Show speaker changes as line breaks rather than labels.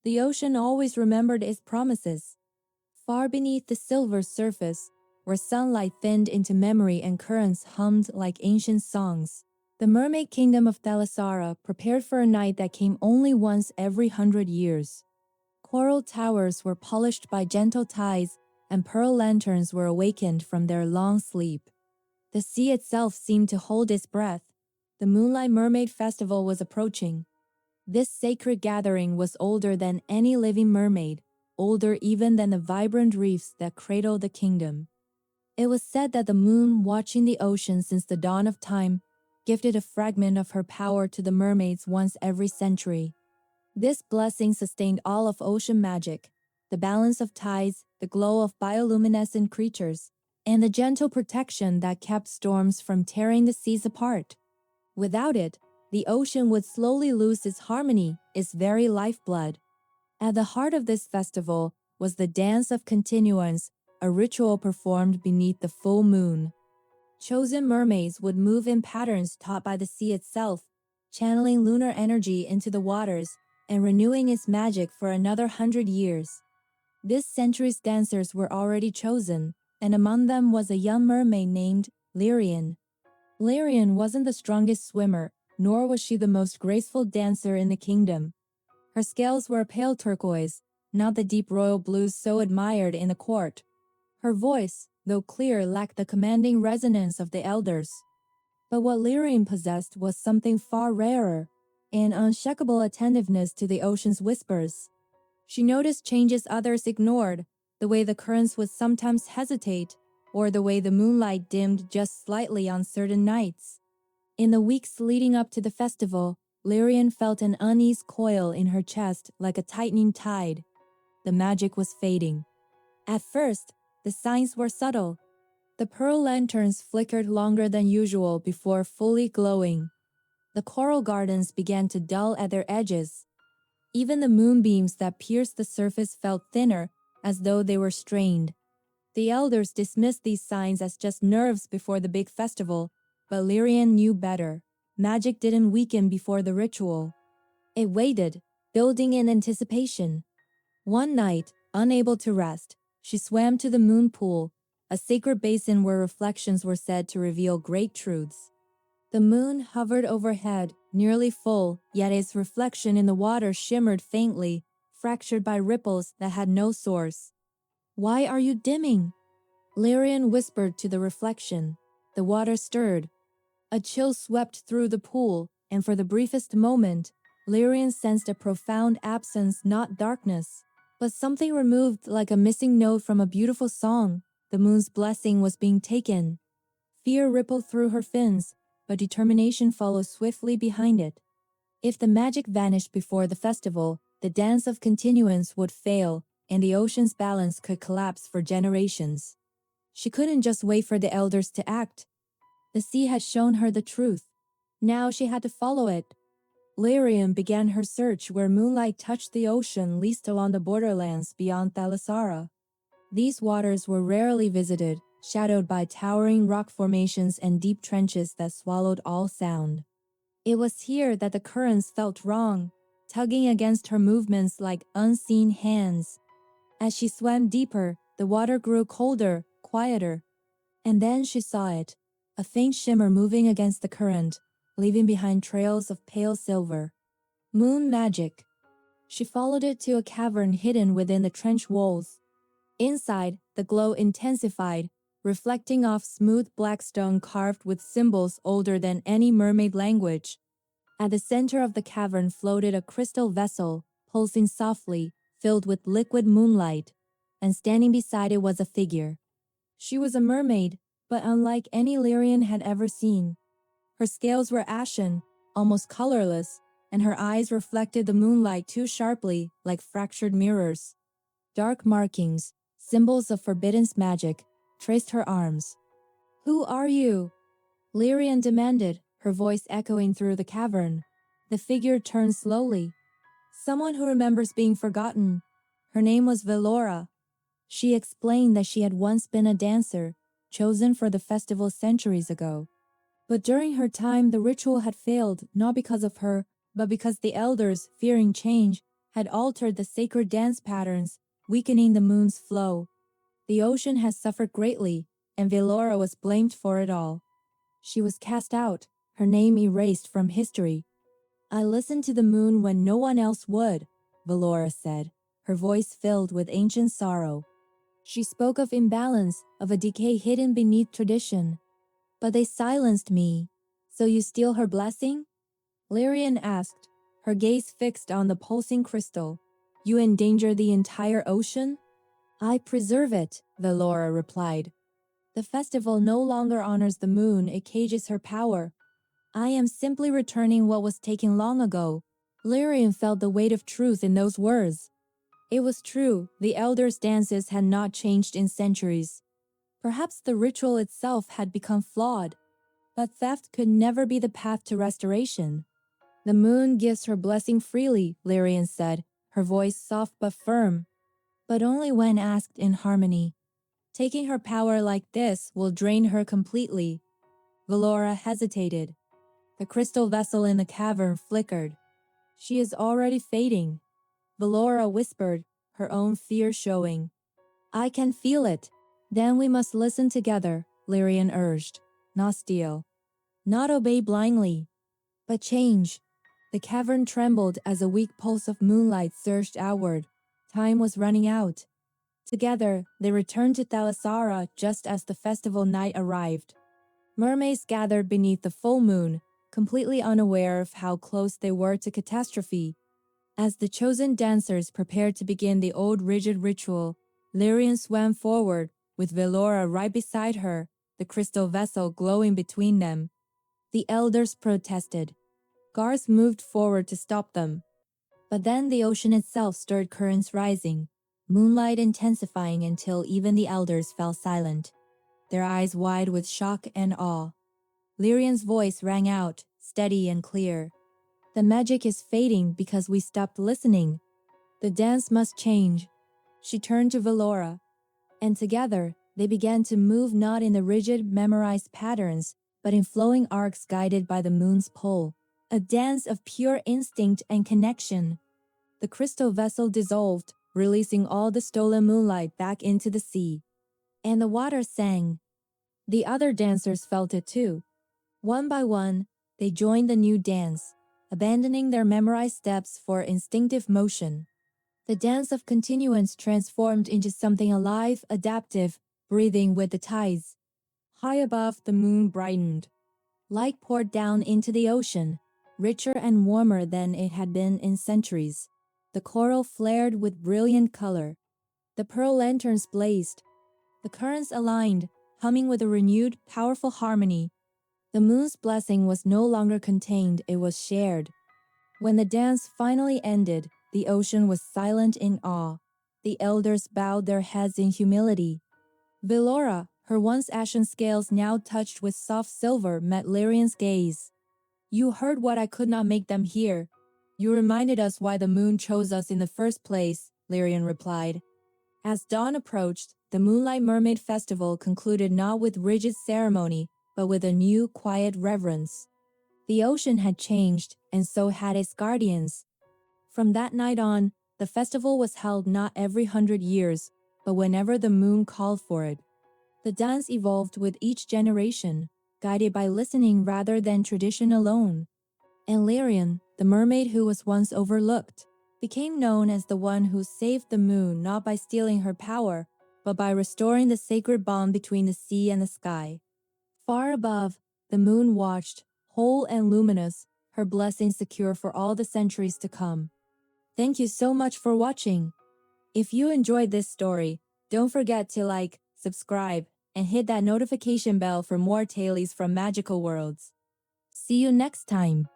The ocean always remembered its promises. Far beneath the silver surface, where sunlight thinned into memory and currents hummed like ancient songs, the mermaid kingdom of Thalassara prepared for a night that came only once every 100 years. Coral towers were polished by gentle tides, and pearl lanterns were awakened from their long sleep. The sea itself seemed to hold its breath. The Moonlight Mermaid Festival was approaching. This sacred gathering was older than any living mermaid, older even than the vibrant reefs that cradled the kingdom. It was said that the moon, watching the ocean since the dawn of time, gifted a fragment of her power to the mermaids once every century. This blessing sustained all of ocean magic, the balance of tides, the glow of bioluminescent creatures, and the gentle protection that kept storms from tearing the seas apart. Without it, the ocean would slowly lose its harmony, its very lifeblood. At the heart of this festival was the Dance of Continuance, a ritual performed beneath the full moon. Chosen mermaids would move in patterns taught by the sea itself, channeling lunar energy into the waters and renewing its magic for another 100 years. This century's dancers were already chosen, and among them was a young mermaid named Lyrian. Lyrian wasn't the strongest swimmer, nor was she the most graceful dancer in the kingdom. Her scales were pale turquoise, not the deep royal blues so admired in the court. Her voice, though clear, lacked the commanding resonance of the elders. But what Lyrian possessed was something far rarer, an unshakable attentiveness to the ocean's whispers. She noticed changes others ignored, the way the currents would sometimes hesitate, or the way the moonlight dimmed just slightly on certain nights. In the weeks leading up to the festival, Lyrian felt an unease coil in her chest like a tightening tide. The magic was fading. At first, the signs were subtle. The pearl lanterns flickered longer than usual before fully glowing. The coral gardens began to dull at their edges. Even the moonbeams that pierced the surface felt thinner, as though they were strained. The elders dismissed these signs as just nerves before the big festival, but Lyrian knew better. Magic didn't weaken before the ritual. It waited, building in anticipation. One night, unable to rest, she swam to the moon pool, a sacred basin where reflections were said to reveal great truths. The moon hovered overhead, nearly full, yet its reflection in the water shimmered faintly, fractured by ripples that had no source. "Why are you dimming?" Lyrian whispered to the reflection. The water stirred. A chill swept through the pool, and for the briefest moment, Lyrian sensed a profound absence, not darkness, but something removed like a missing note from a beautiful song. The moon's blessing was being taken. Fear rippled through her fins, but determination followed swiftly behind it. If the magic vanished before the festival, the Dance of Continuance would fail, and the ocean's balance could collapse for generations. She couldn't just wait for the elders to act. The sea had shown her the truth. Now she had to follow it. Lyrian began her search where moonlight touched the ocean, least along the borderlands beyond Thalassara. These waters were rarely visited, shadowed by towering rock formations and deep trenches that swallowed all sound. It was here that the currents felt wrong, tugging against her movements like unseen hands. As she swam deeper, the water grew colder, quieter. And then she saw it, a faint shimmer moving against the current, leaving behind trails of pale silver. Moon magic. She followed it to a cavern hidden within the trench walls. Inside, the glow intensified, reflecting off smooth black stone carved with symbols older than any mermaid language. At the center of the cavern floated a crystal vessel, pulsing softly, filled with liquid moonlight, and standing beside it was a figure. She was a mermaid, but unlike any Lyrian had ever seen. Her scales were ashen, almost colorless, and her eyes reflected the moonlight too sharply, like fractured mirrors. Dark markings, symbols of forbidden magic, traced her arms. "Who are you?" Lyrian demanded, her voice echoing through the cavern. The figure turned slowly. "Someone who remembers being forgotten. Her name was Velora." She explained that she had once been a dancer, chosen for the festival centuries ago. But during her time, the ritual had failed, not because of her, but because the elders, fearing change, had altered the sacred dance patterns, weakening the moon's flow. The ocean had suffered greatly, and Velora was blamed for it all. She was cast out, her name erased from history. I listened to the moon when no one else would, Velora said, her voice filled with ancient sorrow. She spoke of imbalance, of a decay hidden beneath tradition. But they silenced me. So you steal her blessing? Lyrian asked, her gaze fixed on the pulsing crystal. You endanger the entire ocean? I preserve it, Velora replied. The festival no longer honors the moon, it cages her power. I am simply returning what was taken long ago. Lyrian felt the weight of truth in those words. It was true, the elders' dances had not changed in centuries. Perhaps the ritual itself had become flawed. But theft could never be the path to restoration. The moon gives her blessing freely, Lyrian said, her voice soft but firm. But only when asked in harmony. Taking her power like this will drain her completely. Velora hesitated. The crystal vessel in the cavern flickered. She is already fading. Velora whispered, her own fear showing. I can feel it. Then we must listen together, Lyrian urged. Not steal. Not obey blindly. But change. The cavern trembled as a weak pulse of moonlight surged outward. Time was running out. Together, they returned to Thalassara just as the festival night arrived. Mermaids gathered beneath the full moon, completely unaware of how close they were to catastrophe. As the chosen dancers prepared to begin the old rigid ritual, Lyrian swam forward, with Velora right beside her, the crystal vessel glowing between them. The elders protested. Guards moved forward to stop them. But then the ocean itself stirred currents rising, moonlight intensifying until even the elders fell silent, their eyes wide with shock and awe. Lyrian's voice rang out, steady and clear. The magic is fading because we stopped listening. The dance must change. She turned to Velora, and together they began to move not in the rigid, memorized patterns, but in flowing arcs guided by the moon's pull. A dance of pure instinct and connection. The crystal vessel dissolved, releasing all the stolen moonlight back into the sea. And the water sang. The other dancers felt it too. One by one, they joined the new dance, abandoning their memorized steps for instinctive motion. The Dance of Continuance transformed into something alive, adaptive, breathing with the tides. High above, the moon brightened. Light poured down into the ocean, richer and warmer than it had been in centuries. The coral flared with brilliant color. The pearl lanterns blazed. The currents aligned, humming with a renewed, powerful harmony. The moon's blessing was no longer contained, it was shared. When the dance finally ended, the ocean was silent in awe. The elders bowed their heads in humility. Velora, her once ashen scales now touched with soft silver, met Lyrian's gaze. You heard what I could not make them hear. You reminded us why the moon chose us in the first place, Lyrian replied. As dawn approached, the Moonlight Mermaid Festival concluded not with rigid ceremony, but with a new, quiet reverence. The ocean had changed, and so had its guardians. From that night on, the festival was held not every 100 years, but whenever the moon called for it. The dance evolved with each generation, guided by listening rather than tradition alone. And Lyrian, the mermaid who was once overlooked, became known as the one who saved the moon not by stealing her power, but by restoring the sacred bond between the sea and the sky. Far above, the moon watched, whole and luminous, her blessing secure for all the centuries to come. Thank you so much for watching. If you enjoyed this story, don't forget to like, subscribe, and hit that notification bell for more tales from magical worlds. See you next time.